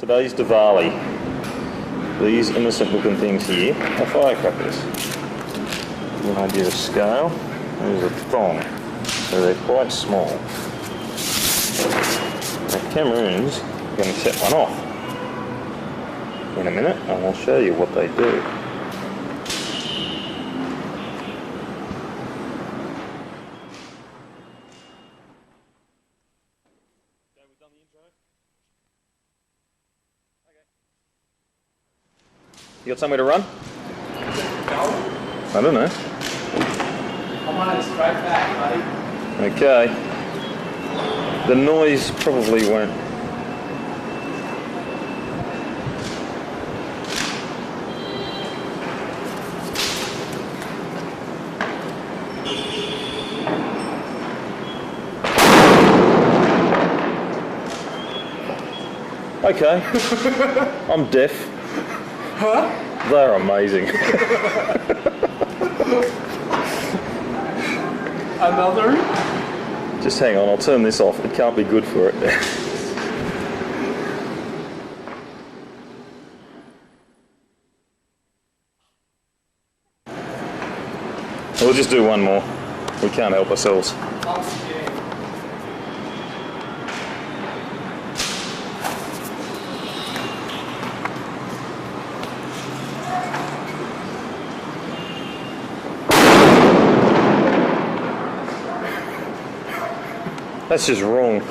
Today's Diwali. These innocent looking things here are firecrackers. Give you an idea of scale. There's a thong, so they're quite small. Now Cameroons are going to set one off in a minute, and I'll show you what they do. You got somewhere to run? I don't know. I'm on it straight back, buddy. Okay. The noise probably won't. Okay. I'm deaf. Huh? They're amazing. Another? Just hang on, I'll turn this off. It can't be good for it. We'll just do one more. We can't help ourselves. That's just wrong.